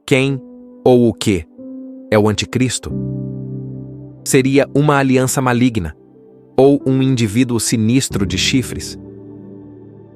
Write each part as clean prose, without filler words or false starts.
Quem ou o que é o anticristo? Seria uma aliança maligna ou um indivíduo sinistro de chifres?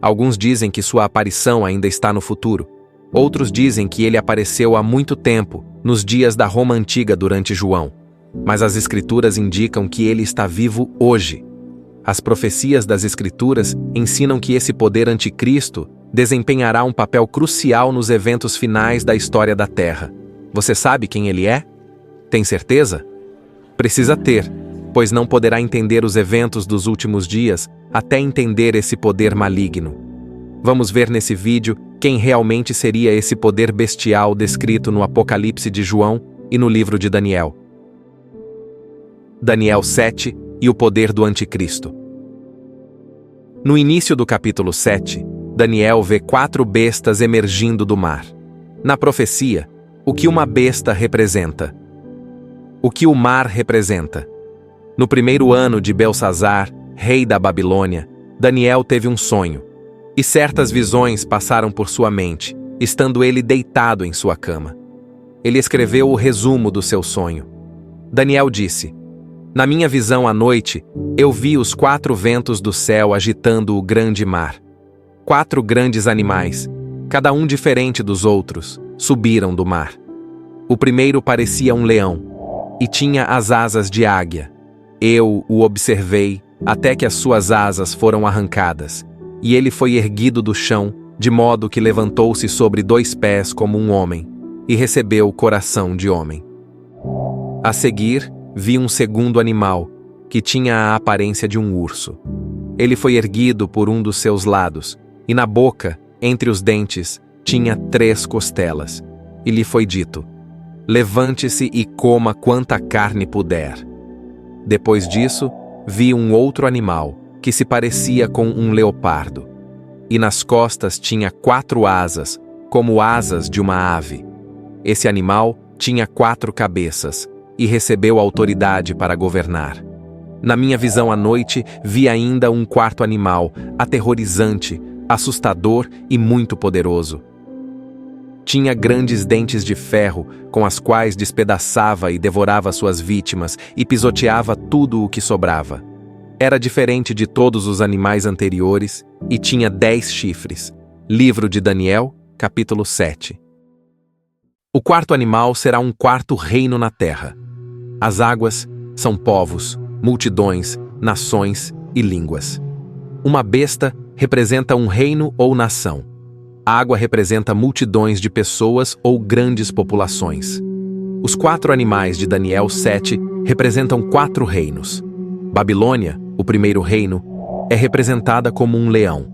Alguns dizem que sua aparição ainda está no futuro. Outros dizem que ele apareceu há muito tempo, nos dias da Roma Antiga durante João. Mas as Escrituras indicam que ele está vivo hoje. As profecias das Escrituras ensinam que esse poder anticristo desempenhará um papel crucial nos eventos finais da história da Terra. Você sabe quem ele é? Tem certeza? Precisa ter, pois não poderá entender os eventos dos últimos dias até entender esse poder maligno. Vamos ver nesse vídeo quem realmente seria esse poder bestial descrito no Apocalipse de João e no livro de Daniel. Daniel 7 e o poder do anticristo. No início do capítulo 7, Daniel vê 4 bestas emergindo do mar. Na profecia, o que uma besta representa? O que o mar representa? No primeiro ano de Belsazar, rei da Babilônia, Daniel teve um sonho, e certas visões passaram por sua mente, estando ele deitado em sua cama. Ele escreveu o resumo do seu sonho. Daniel disse: Na minha visão à noite, eu vi os 4 ventos do céu agitando o grande mar. 4 grandes animais, cada um diferente dos outros, subiram do mar. O primeiro parecia um leão, e tinha as asas de águia. Eu o observei até que as suas asas foram arrancadas, e ele foi erguido do chão, de modo que levantou-se sobre 2 pés como um homem, e recebeu o coração de homem. A seguir, vi um segundo animal, que tinha a aparência de um urso. Ele foi erguido por um dos seus lados, e na boca, entre os dentes, tinha 3 costelas. E lhe foi dito: Levante-se e coma quanta carne puder. Depois disso, vi um outro animal, que se parecia com um leopardo. E nas costas tinha 4 asas, como asas de uma ave. Esse animal tinha 4 cabeças, e recebeu autoridade para governar. Na minha visão à noite, vi ainda um 4º animal, aterrorizante, assustador e muito poderoso. Tinha grandes dentes de ferro, com as quais despedaçava e devorava suas vítimas e pisoteava tudo o que sobrava. Era diferente de todos os animais anteriores e tinha 10 chifres. Livro de Daniel, capítulo 7. O 4º animal será um 4º reino na terra. As águas são povos, multidões, nações e línguas. Uma besta representa um reino ou nação. A água representa multidões de pessoas ou grandes populações. Os 4 animais de Daniel 7 representam 4 reinos. Babilônia, o primeiro reino, é representada como um leão.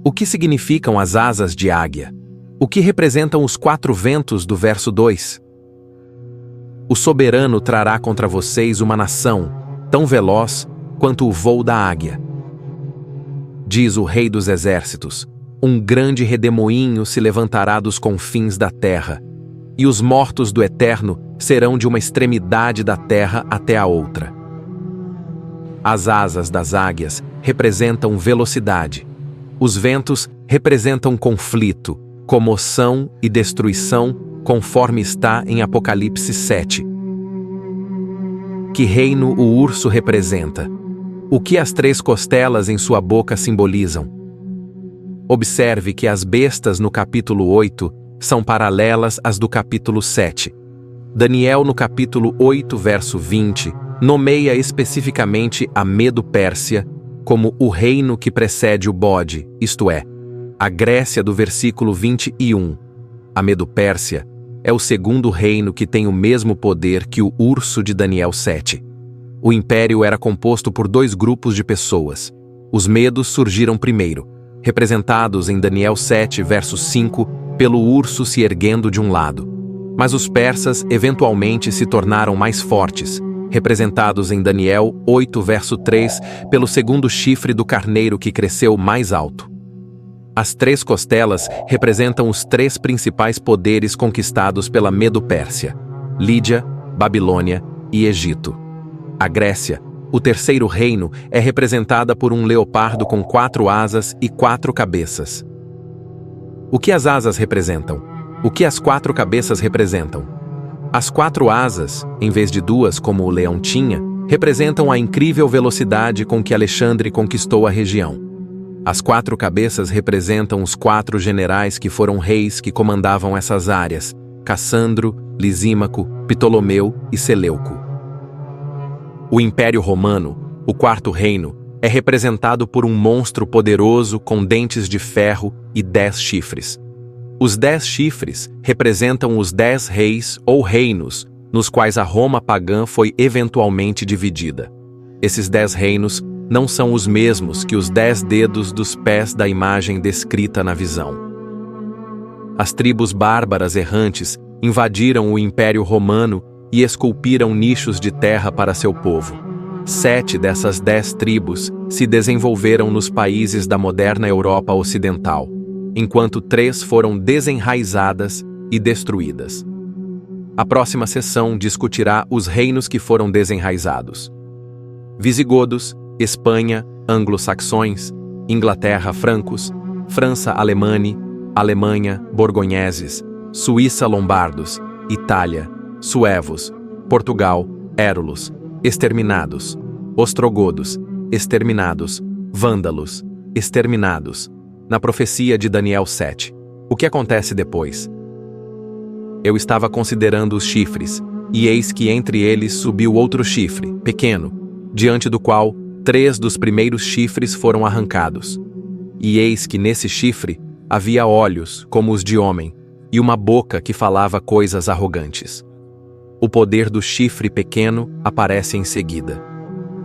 O que significam as asas de águia? O que representam os 4 ventos do verso 2? O soberano trará contra vocês uma nação, tão veloz quanto o voo da águia. Diz o Rei dos Exércitos: um grande redemoinho se levantará dos confins da terra, e os mortos do Eterno serão de uma extremidade da terra até a outra. As asas das águias representam velocidade. Os ventos representam conflito, comoção e destruição, conforme está em Apocalipse 7. Que reino o urso representa? O que as 3 costelas em sua boca simbolizam? Observe que as bestas no capítulo 8 são paralelas às do capítulo 7. Daniel, no capítulo 8, verso 20, nomeia especificamente a Medo-Pérsia como o reino que precede o bode, isto é, a Grécia do versículo 21. A Medo-Pérsia é o segundo reino que tem o mesmo poder que o urso de Daniel 7. O império era composto por 2 grupos de pessoas. Os medos surgiram primeiro, representados em Daniel 7, verso 5, pelo urso se erguendo de um lado. Mas os persas eventualmente se tornaram mais fortes, representados em Daniel 8, verso 3, pelo segundo chifre do carneiro que cresceu mais alto. As 3 costelas representam os 3 principais poderes conquistados pela Medo-Pérsia: Lídia, Babilônia e Egito. A Grécia, o terceiro reino, é representada por um leopardo com 4 asas e 4 cabeças. O que as asas representam? O que as 4 cabeças representam? As 4 asas, em vez de 2 como o leão tinha, representam a incrível velocidade com que Alexandre conquistou a região. As 4 cabeças representam os 4 generais que foram reis que comandavam essas áreas: Cassandro, Lisímaco, Ptolomeu e Seleuco. O Império Romano, o 4º reino, é representado por um monstro poderoso com dentes de ferro e 10 chifres. Os 10 chifres representam os 10 reis ou reinos, nos quais a Roma pagã foi eventualmente dividida. Esses 10 reinos não são os mesmos que os 10 dedos dos pés da imagem descrita na visão. As tribos bárbaras errantes invadiram o Império Romano e esculpiram nichos de terra para seu povo. 7 dessas 10 tribos se desenvolveram nos países da moderna Europa Ocidental, enquanto 3 foram desenraizadas e destruídas. A próxima sessão discutirá os reinos que foram desenraizados: visigodos, Espanha, anglo-saxões, Inglaterra, francos, França, Alemanha, borgonheses, Suíça, lombardos, Itália, suevos, Portugal, érulos, exterminados, ostrogodos, exterminados, vândalos, exterminados. Na profecia de Daniel 7. O que acontece depois? Eu estava considerando os chifres, e eis que entre eles subiu outro chifre, pequeno, diante do qual 3 dos primeiros chifres foram arrancados. E eis que nesse chifre havia olhos como os de homem, e uma boca que falava coisas arrogantes. O poder do chifre pequeno aparece em seguida.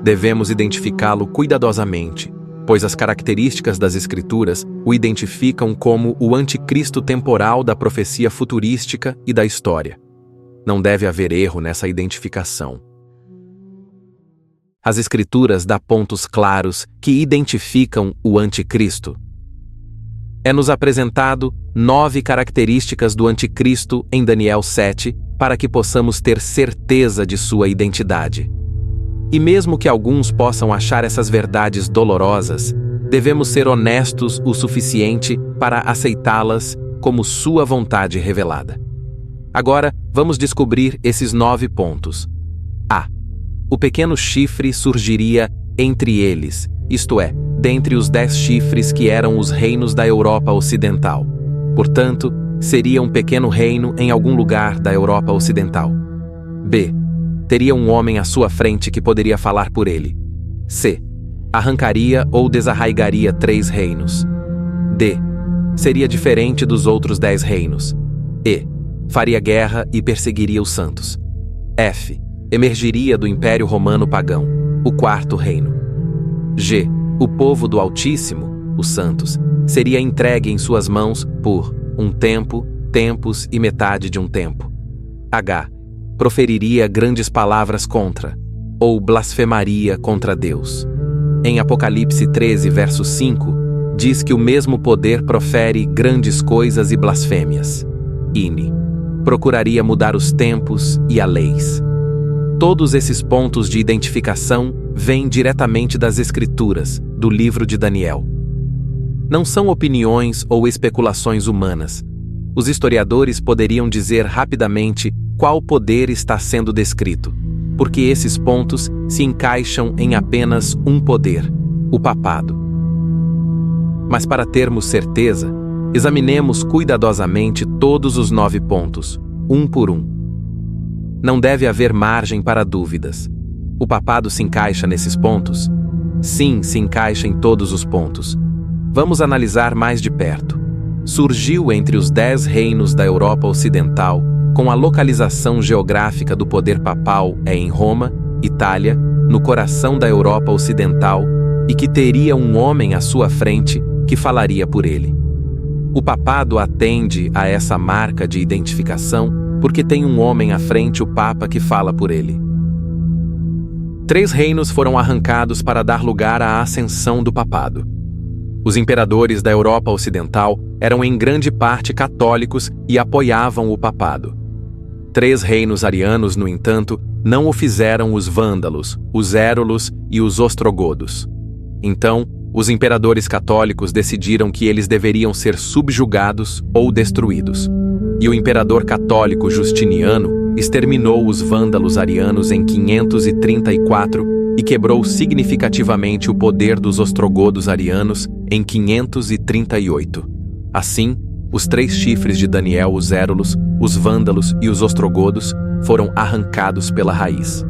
Devemos identificá-lo cuidadosamente, pois as características das Escrituras o identificam como o anticristo temporal da profecia futurística e da história. Não deve haver erro nessa identificação. As Escrituras dão pontos claros que identificam o anticristo. É-nos apresentado 9 características do anticristo em Daniel 7 para que possamos ter certeza de sua identidade. E mesmo que alguns possam achar essas verdades dolorosas, devemos ser honestos o suficiente para aceitá-las como sua vontade revelada. Agora, vamos descobrir esses 9 pontos. A. O pequeno chifre surgiria entre eles, isto é, dentre os 10 chifres que eram os reinos da Europa Ocidental. Portanto, seria um pequeno reino em algum lugar da Europa Ocidental. B. Teria um homem à sua frente que poderia falar por ele. C. Arrancaria ou desarraigaria 3 reinos. D. Seria diferente dos outros 10 reinos. E. Faria guerra e perseguiria os santos. F. Emergiria do Império Romano pagão, o 4º reino. G. O povo do Altíssimo, os santos, seria entregue em suas mãos por um tempo, tempos e metade de um tempo. H. Proferiria grandes palavras contra, ou blasfemaria contra Deus. Em Apocalipse 13, verso 5, diz que o mesmo poder profere grandes coisas e blasfêmias. INE. Procuraria mudar os tempos e as leis. Todos esses pontos de identificação vêm diretamente das Escrituras, do livro de Daniel. Não são opiniões ou especulações humanas. Os historiadores poderiam dizer rapidamente qual poder está sendo descrito, porque esses pontos se encaixam em apenas um poder, o papado. Mas para termos certeza, examinemos cuidadosamente todos os 9 pontos, um por um. Não deve haver margem para dúvidas. O papado se encaixa nesses pontos? Sim, se encaixa em todos os pontos. Vamos analisar mais de perto. Surgiu entre os 10 reinos da Europa Ocidental, com a localização geográfica do poder papal em Roma, Itália, no coração da Europa Ocidental, e que teria um homem à sua frente que falaria por ele. O papado atende a essa marca de identificação porque tem um homem à frente, o Papa, que fala por ele. 3 reinos foram arrancados para dar lugar à ascensão do papado. Os imperadores da Europa Ocidental eram em grande parte católicos e apoiavam o papado. 3 reinos arianos, no entanto, não o fizeram: os vândalos, os érulos e os ostrogodos. Então, Os imperadores católicos decidiram que eles deveriam ser subjugados ou destruídos. E o imperador católico Justiniano exterminou os vândalos arianos em 534 e quebrou significativamente o poder dos ostrogodos arianos em 538. Assim, os 3 chifres de Daniel, os érulos, os vândalos e os ostrogodos, foram arrancados pela raiz.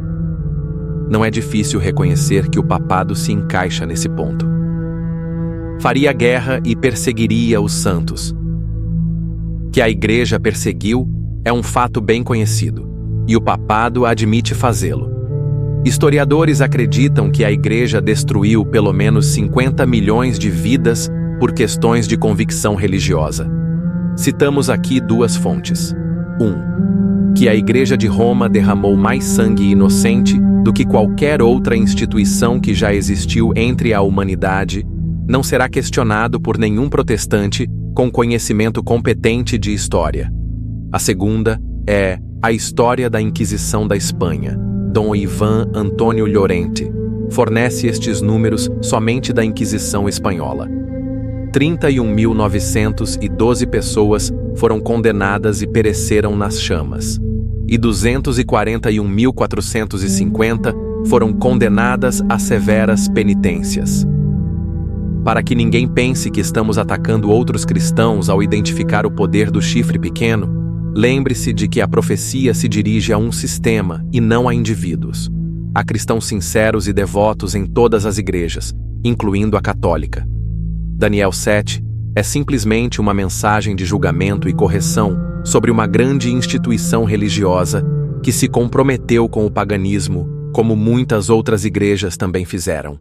Não é difícil reconhecer que o papado se encaixa nesse ponto. Faria guerra e perseguiria os santos. Que a Igreja perseguiu é um fato bem conhecido, e o papado admite fazê-lo. Historiadores acreditam que a Igreja destruiu pelo menos 50 milhões de vidas por questões de convicção religiosa. Citamos aqui 2 fontes. 1. Que a Igreja de Roma derramou mais sangue inocente do que qualquer outra instituição que já existiu entre a humanidade, não será questionado por nenhum protestante com conhecimento competente de história. A segunda é a História da Inquisição da Espanha. Dom Ivan Antônio Llorente fornece estes números somente da Inquisição espanhola. 31.912 pessoas foram condenadas e pereceram nas chamas, e 241.450 foram condenadas a severas penitências. Para que ninguém pense que estamos atacando outros cristãos ao identificar o poder do chifre pequeno, lembre-se de que a profecia se dirige a um sistema e não a indivíduos. Há cristãos sinceros e devotos em todas as igrejas, incluindo a católica. Daniel 7 é simplesmente uma mensagem de julgamento e correção sobre uma grande instituição religiosa que se comprometeu com o paganismo, como muitas outras igrejas também fizeram.